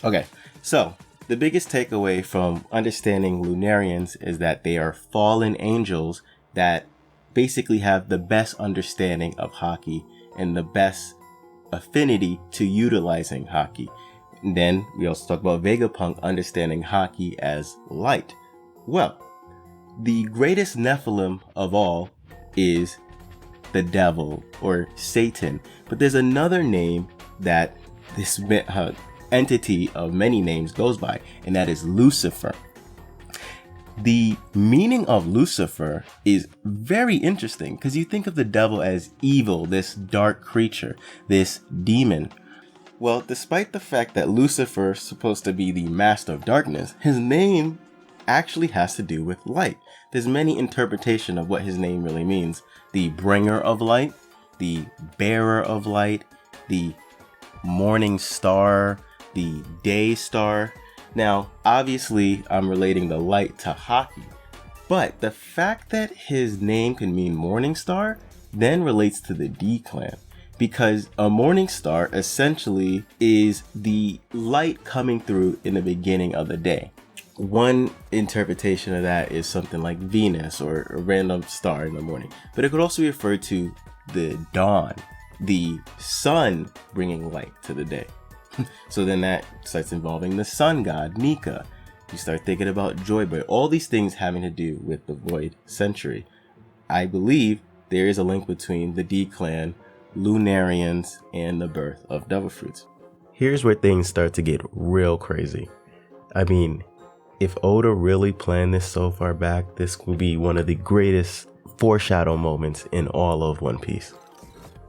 Okay, so the biggest takeaway from understanding Lunarians is that they are fallen angels that basically have the best understanding of Haki and the best affinity to utilizing Haki. And then we also talk about Vegapunk understanding Haki as light. Well, the greatest Nephilim of all is the devil or Satan, but there's another name that this entity of many names goes by, and that is Lucifer. The meaning of Lucifer is very interesting because you think of the devil as evil, this dark creature, this demon. Well, despite the fact that Lucifer is supposed to be the master of darkness, his name actually has to do with light. There's many interpretations of what his name really means. The bringer of light, the bearer of light, the morning star, the day star. Now, obviously, I'm relating the light to Haki, but the fact that his name can mean morning star then relates to the D clan, because a morning star essentially is the light coming through in the beginning of the day. One interpretation of that is something like Venus or a random star in the morning, but it could also refer to the dawn, the sun bringing light to the day. So then that starts involving the sun god, Nika. You start thinking about Joy Boy, all these things having to do with the Void Century. I believe there is a link between the D clan, Lunarians, and the birth of Devil Fruits. Here's where things start to get real crazy. I mean, if Oda really planned this so far back, this will be one of the greatest foreshadow moments in all of One Piece.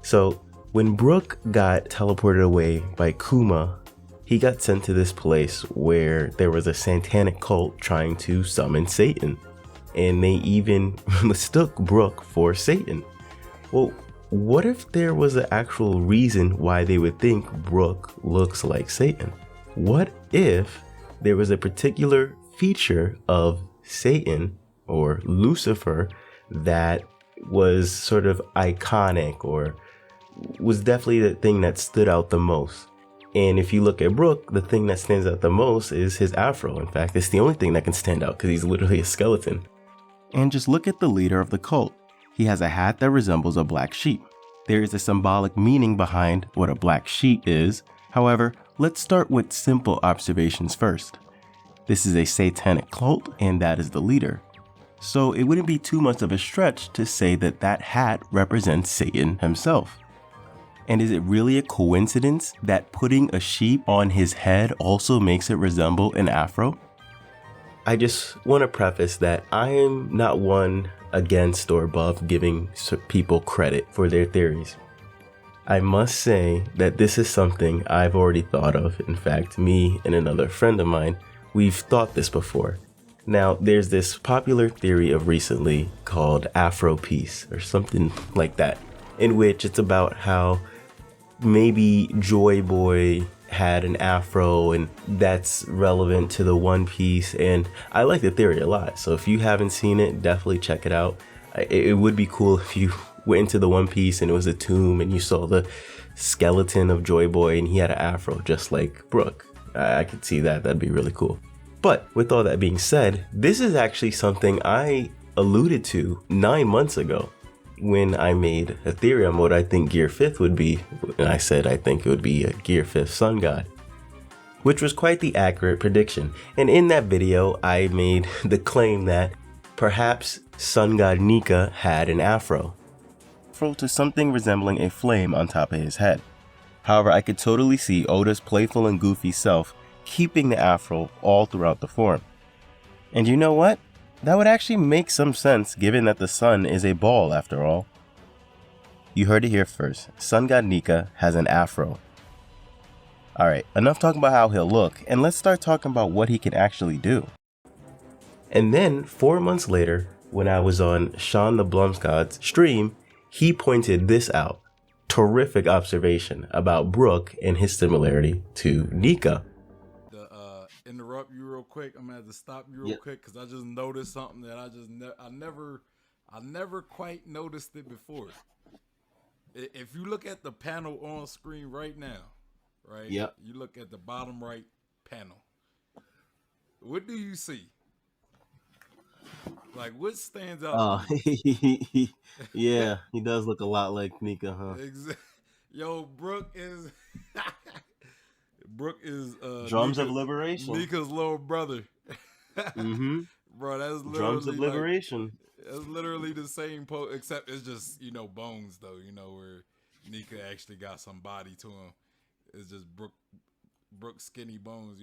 So, when Brook got teleported away by Kuma, he got sent to this place where there was a satanic cult trying to summon Satan. And they even mistook Brook for Satan. Well, what if there was an actual reason why they would think Brook looks like Satan? What if there was a particular feature of Satan or Lucifer that was sort of iconic or was definitely the thing that stood out the most? And if you look at Brook, the thing that stands out the most is his afro. In fact, it's the only thing that can stand out because he's literally a skeleton. And just look at the leader of the cult. He has a hat that resembles a black sheep. There is a symbolic meaning behind what a black sheep is. However, let's start with simple observations first. This is a satanic cult, and that is the leader. So it wouldn't be too much of a stretch to say that that hat represents Satan himself. And is it really a coincidence that putting a sheep on his head also makes it resemble an afro? I just want to preface that I am not one against or above giving people credit for their theories. I must say that this is something I've already thought of. In fact, me and another friend of mine, we've thought this before. Now, there's this popular theory of recently called Afro Peace or something like that, in which it's about how maybe Joy Boy had an afro and that's relevant to the One Piece, and I like the theory a lot. So if you haven't seen it, definitely check it out. It would be cool if you went into the One Piece and it was a tomb and you saw the skeleton of Joy Boy and he had an afro just like Brook. I could see that. That'd be really cool. But with all that being said, this is actually something I alluded to 9 months ago when I made a theory on what I think Gear 5th would be, and I said I think it would be a Gear 5th Sun God, which was quite the accurate prediction. And in that video, I made the claim that perhaps Sun God Nika had an afro to something resembling a flame on top of his head. However, I could totally see Oda's playful and goofy self keeping the afro all throughout the form. And you know what? That would actually make some sense given that the sun is a ball after all. You heard it here first. Sun God Nika has an afro. Alright, enough talking about how he'll look, and let's start talking about what he can actually do. And then, 4 months later, when I was on Sean the Blumsgod's stream, he pointed this out. Terrific observation about Brook and his similarity to Nika. Interrupt you real quick. I'm gonna have to stop you real quick because I just noticed something that I never quite noticed it before. If you look at the panel on screen right now, right? Yep. You look at the bottom right panel. What do you see? Like, what stands out? Oh, yeah, he does look a lot like Nika, huh? Yo, Brook is Drums of Liberation. Nika's little brother. Mm-hmm. Bro, that's literally Drums of Liberation. Like, it's literally the same pose, except it's just, bones though, where Nika actually got some body to him. It's just Brook skinny bones,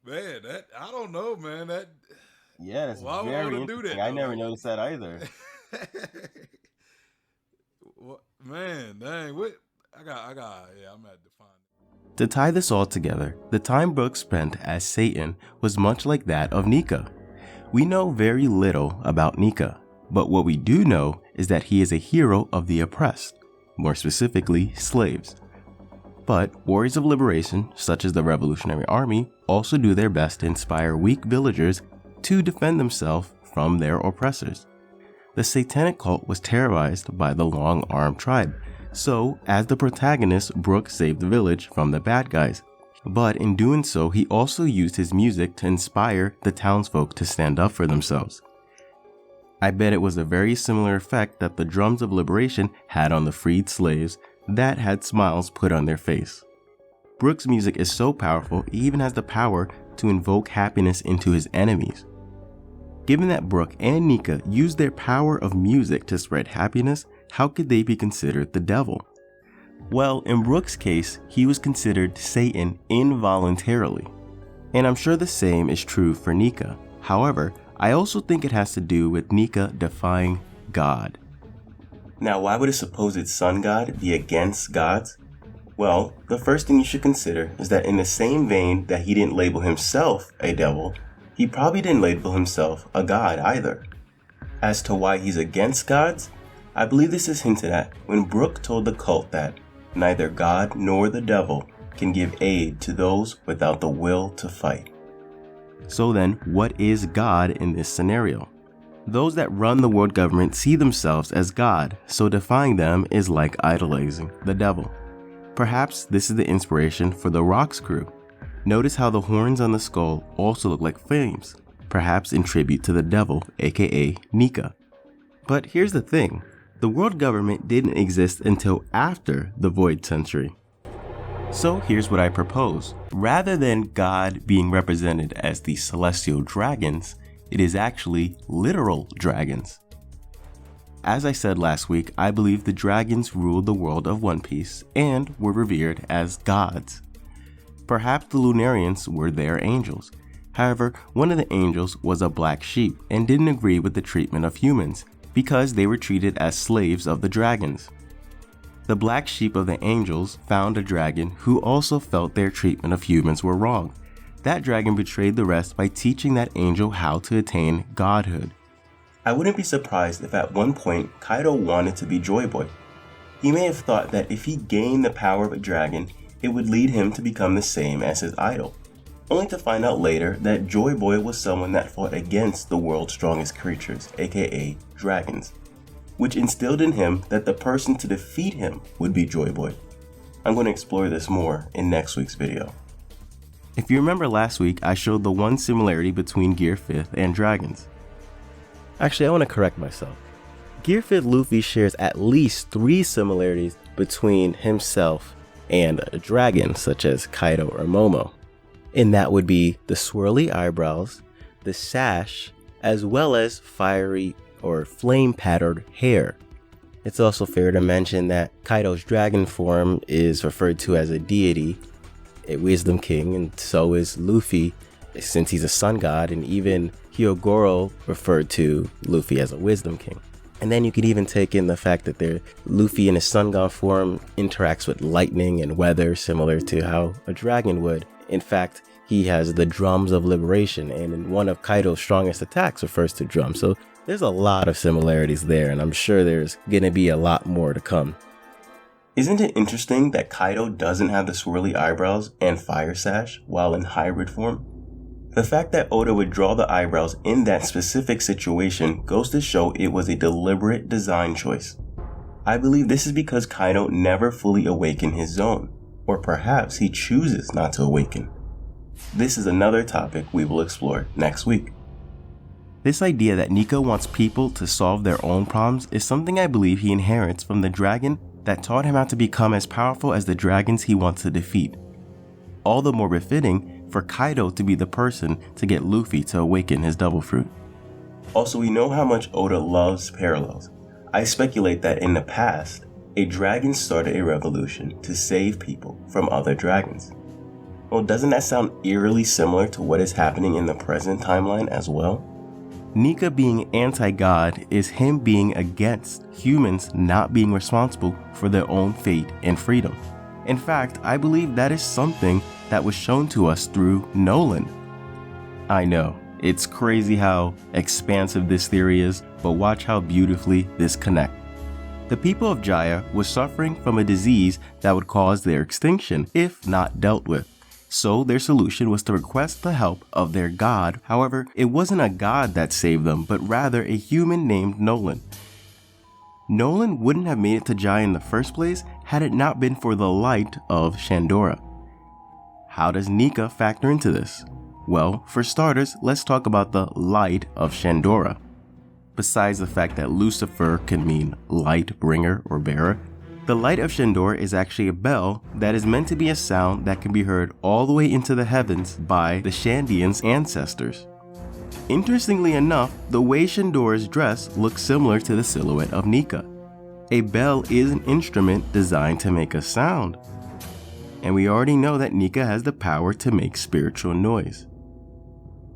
Man, that I don't know, man. Yeah, that's why very would I interesting. do that? I never noticed that either. Man, dang, what? I'm at to find it. To tie this all together, the time Brook spent as Satan was much like that of Nika. We know very little about Nika, but what we do know is that he is a hero of the oppressed, more specifically, slaves. But warriors of liberation, such as the Revolutionary Army, also do their best to inspire weak villagers to defend themselves from their oppressors. The satanic cult was terrorized by the long-armed tribe, so as the protagonist, Brook saved the village from the bad guys. But in doing so, he also used his music to inspire the townsfolk to stand up for themselves. I bet it was a very similar effect that the drums of liberation had on the freed slaves that had smiles put on their face. Brook's music is so powerful, it even has the power to invoke happiness into his enemies. Given that Brook and Nika used their power of music to spread happiness, how could they be considered the devil? Well, in Brook's case, he was considered Satan involuntarily. And I'm sure the same is true for Nika. However, I also think it has to do with Nika defying God. Now, why would a supposed sun god be against gods? Well, the first thing you should consider is that in the same vein that he didn't label himself a devil, he probably didn't label himself a god either. As to why he's against gods, I believe this is hinted at when Brook told the cult that neither God nor the devil can give aid to those without the will to fight. So then, what is God in this scenario? Those that run the world government see themselves as God, so defying them is like idolizing the devil. Perhaps this is the inspiration for the Rock's crew. Notice how the horns on the skull also look like flames, perhaps in tribute to the devil, aka Nika. But here's the thing, the world government didn't exist until after the Void Century. So here's what I propose. Rather than God being represented as the celestial dragons, it is actually literal dragons. As I said last week, I believe the dragons ruled the world of One Piece and were revered as gods. Perhaps the Lunarians were their angels. However, one of the angels was a black sheep and didn't agree with the treatment of humans because they were treated as slaves of the dragons. The black sheep of the angels found a dragon who also felt their treatment of humans were wrong. That dragon betrayed the rest by teaching that angel how to attain godhood. I wouldn't be surprised if at one point Kaido wanted to be Joy Boy. He may have thought that if he gained the power of a dragon, it would lead him to become the same as his idol, only to find out later that Joy Boy was someone that fought against the world's strongest creatures, aka dragons, which instilled in him that the person to defeat him would be Joy Boy. I'm going to explore this more in next week's video. If you remember last week, I showed the one similarity between Gear 5th and dragons. Actually, I want to correct myself. Gear 5th Luffy shares at least 3 similarities between himself and a dragon, such as Kaido or Momo. And that would be the swirly eyebrows, the sash, as well as fiery or flame-patterned hair. It's also fair to mention that Kaido's dragon form is referred to as a deity, a wisdom king, and so is Luffy, since he's a sun god, and even Hyogoro referred to Luffy as a wisdom king. And then you could even take in the fact that Luffy in his sun god form interacts with lightning and weather, similar to how a dragon would. In fact, he has the drums of liberation, and in one of Kaido's strongest attacks refers to drums. So there's a lot of similarities there, and I'm sure there's gonna be a lot more to come. Isn't it interesting that Kaido doesn't have the swirly eyebrows and fire sash while in hybrid form? The fact that Oda would draw the eyebrows in that specific situation goes to show it was a deliberate design choice. I believe this is because Kaido never fully awakened his zone. Or perhaps he chooses not to awaken. This is another topic we will explore next week. This idea that Nika wants people to solve their own problems is something I believe he inherits from the dragon that taught him how to become as powerful as the dragons he wants to defeat. All the more befitting for Kaido to be the person to get Luffy to awaken his devil fruit. Also, we know how much Oda loves parallels. I speculate that in the past, a dragon started a revolution to save people from other dragons. Well, doesn't that sound eerily similar to what is happening in the present timeline as well? Nika being anti-God is him being against humans not being responsible for their own fate and freedom. In fact, I believe that is something that was shown to us through Nolan. I know, it's crazy how expansive this theory is, but watch how beautifully this connects. The people of Jaya were suffering from a disease that would cause their extinction if not dealt with. So their solution was to request the help of their god. However, it wasn't a god that saved them, but rather a human named Nolan. Nolan wouldn't have made it to Jaya in the first place had it not been for the light of Shandora. How does Nika factor into this? Well, for starters, let's talk about the light of Shandora. Besides the fact that Lucifer can mean light bringer or bearer, the light of Shandora is actually a bell that is meant to be a sound that can be heard all the way into the heavens by the Shandians' ancestors. Interestingly enough, the way Shandora's dress looks similar to the silhouette of Nika. A bell is an instrument designed to make a sound. And we already know that Nika has the power to make spiritual noise.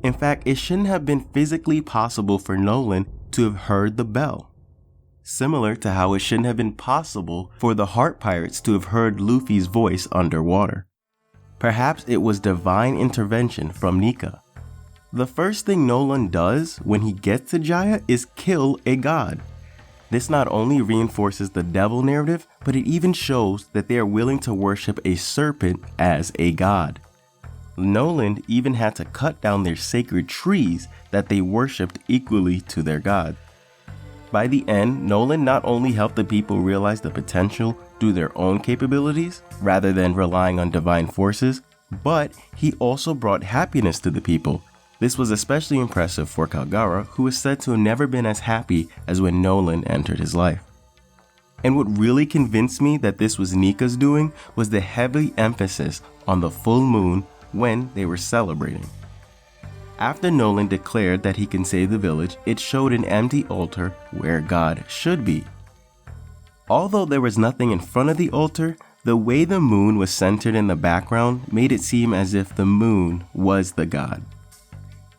In fact, it shouldn't have been physically possible for Nolan to have heard the bell. Similar to how it shouldn't have been possible for the Heart Pirates to have heard Luffy's voice underwater. Perhaps it was divine intervention from Nika. The first thing Nolan does when he gets to Jaya is kill a god. This not only reinforces the devil narrative, but it even shows that they are willing to worship a serpent as a god. Nolan even had to cut down their sacred trees that they worshipped equally to their god. By the end, Nolan not only helped the people realize the potential through their own capabilities, rather than relying on divine forces, but he also brought happiness to the people. This was especially impressive for Kalgara, who is said to have never been as happy as when Nolan entered his life. And what really convinced me that this was Nika's doing was the heavy emphasis on the full moon when they were celebrating. After Nolan declared that he can save the village, it showed an empty altar where God should be. Although there was nothing in front of the altar, the way the moon was centered in the background made it seem as if the moon was the god.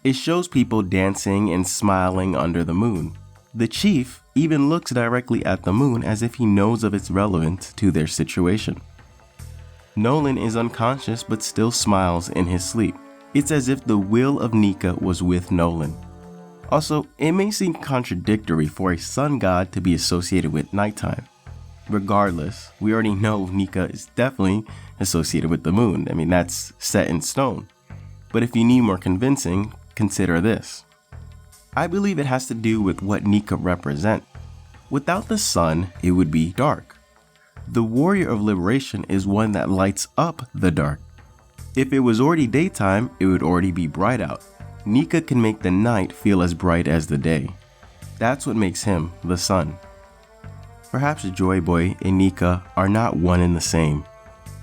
It shows people dancing and smiling under the moon. The chief even looks directly at the moon as if he knows of its relevance to their situation. Nolan is unconscious but still smiles in his sleep. It's as if the will of Nika was with Nolan. Also, it may seem contradictory for a sun god to be associated with nighttime. Regardless, we already know Nika is definitely associated with the moon. I mean, that's set in stone. But if you need more convincing, consider this. I believe it has to do with what Nika represents. Without the sun, it would be dark. The warrior of liberation is one that lights up the dark. If it was already daytime, it would already be bright out. Nika can make the night feel as bright as the day. That's what makes him the sun. Perhaps Joy Boy and Nika are not one and the same.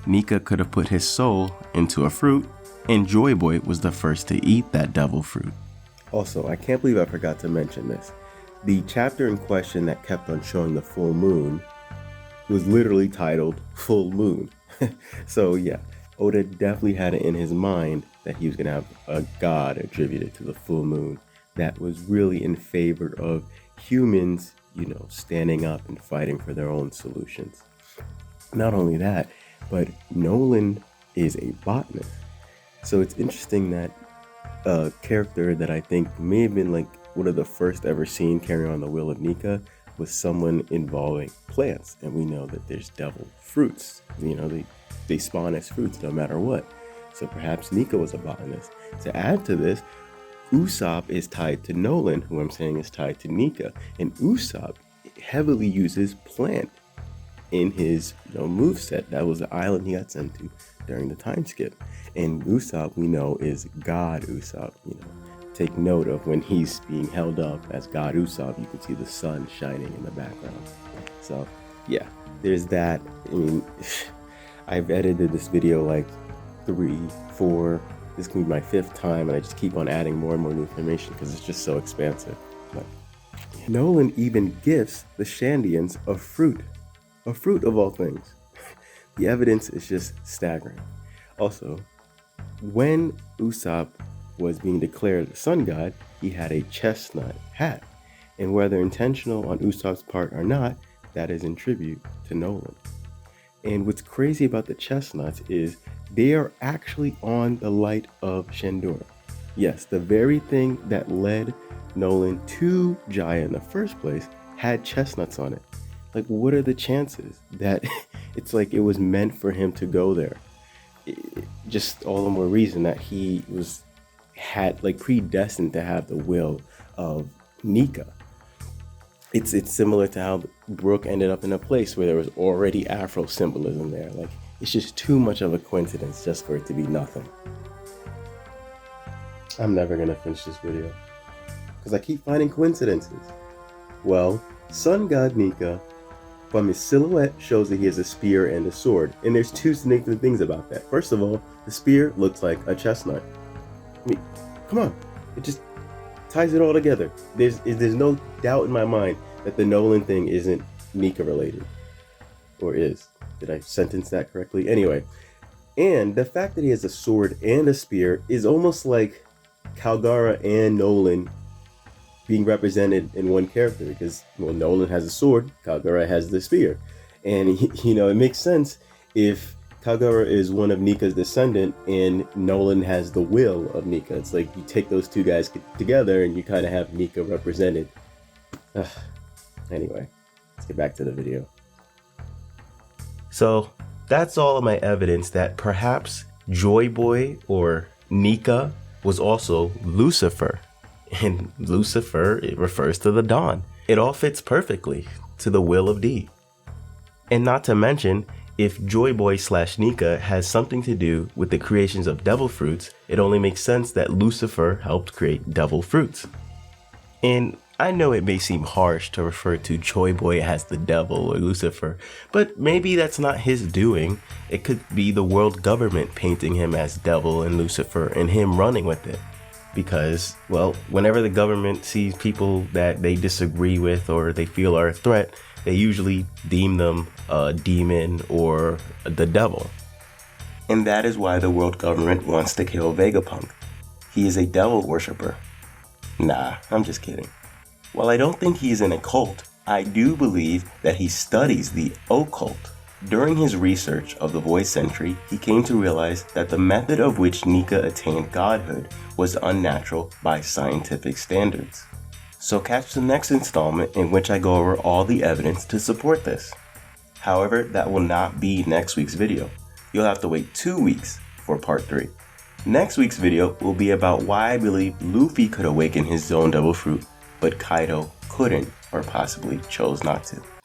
Nika could have put his soul into a fruit, and Joy Boy was the first to eat that devil fruit. Also, I can't believe I forgot to mention this. The chapter in question that kept on showing the full moon was literally titled Full Moon. So yeah, Oda definitely had it in his mind that he was going to have a god attributed to the full moon that was really in favor of humans, standing up and fighting for their own solutions. Not only that, but Nolan is a botanist. So it's interesting that a character that I think may have been like one of the first ever seen carrying on the will of Nika was someone involving plants. And we know that there's devil fruits. They spawn as fruits no matter what. So perhaps Nika was a botanist. To add to this, Usopp is tied to Nolan, who I'm saying is tied to Nika. And Usopp heavily uses plant in his moveset. That was the island he got sent to during the time skip. And Usopp, we know, is God Usopp. Take note of when he's being held up as God Usopp, you can see the sun shining in the background. So yeah, there's that. I mean, I've edited this video like 3, 4, this can be my 5th time, and I just keep on adding more and more new information because it's just so expansive. But Nolan even gifts the Shandians a fruit of all things. The evidence is just staggering. Also, when Usopp was being declared the sun god, he had a chestnut hat, and whether intentional on Usopp's part or not, that is in tribute to Nolan. And what's crazy about the chestnuts is they are actually on the light of Shandora. Yes, the very thing that led Nolan to Jaya in the first place had chestnuts on it. Like, what are the chances that it's like it was meant for him to go there? Just all the more reason that he had predestined to have the will of Nika. It's similar to how Brook ended up in a place where there was already Afro symbolism there. Like, it's just too much of a coincidence just for it to be nothing. I'm never gonna finish this video because I keep finding coincidences. Well, Sun God Nika, from his silhouette, shows that he has a spear and a sword, and there's 2 significant things about that. First of all, the spear looks like a chestnut. I mean, come on, it just ties it all together. There's no doubt in my mind that the Nolan thing isn't Nika related. Or is. Did I sentence that correctly? Anyway, and the fact that he has a sword and a spear is almost like Kalgara and Nolan being represented in one character, because Nolan has a sword, Kalgara has the spear. And it makes sense if Kalgara is one of Nika's descendant and Nolan has the will of Nika. It's like you take those 2 guys together and you kind of have Nika represented. Anyway, let's get back to the video. So that's all of my evidence that perhaps Joy Boy or Nika was also Lucifer. And Lucifer, it refers to the dawn. It all fits perfectly to the will of D. And not to mention, if Joy Boy / Nika has something to do with the creations of devil fruits, it only makes sense that Lucifer helped create devil fruits. And I know it may seem harsh to refer to Joy Boy as the devil or Lucifer, but maybe that's not his doing. It could be the world government painting him as devil and Lucifer and him running with it. Because, well, whenever the government sees people that they disagree with or they feel are a threat, they usually deem them a demon or the devil. And that is why the world government wants to kill Vegapunk. He is a devil worshipper. Nah, I'm just kidding. While I don't think he is in a cult, I do believe that he studies the occult. During his research of the Void Century, he came to realize that the method of which Nika attained godhood was unnatural by scientific standards. So catch the next installment in which I go over all the evidence to support this. However, that will not be next week's video. You'll have to wait 2 weeks for part 3. Next week's video will be about why I believe Luffy could awaken his own devil fruit, but Kaido couldn't, or possibly chose not to.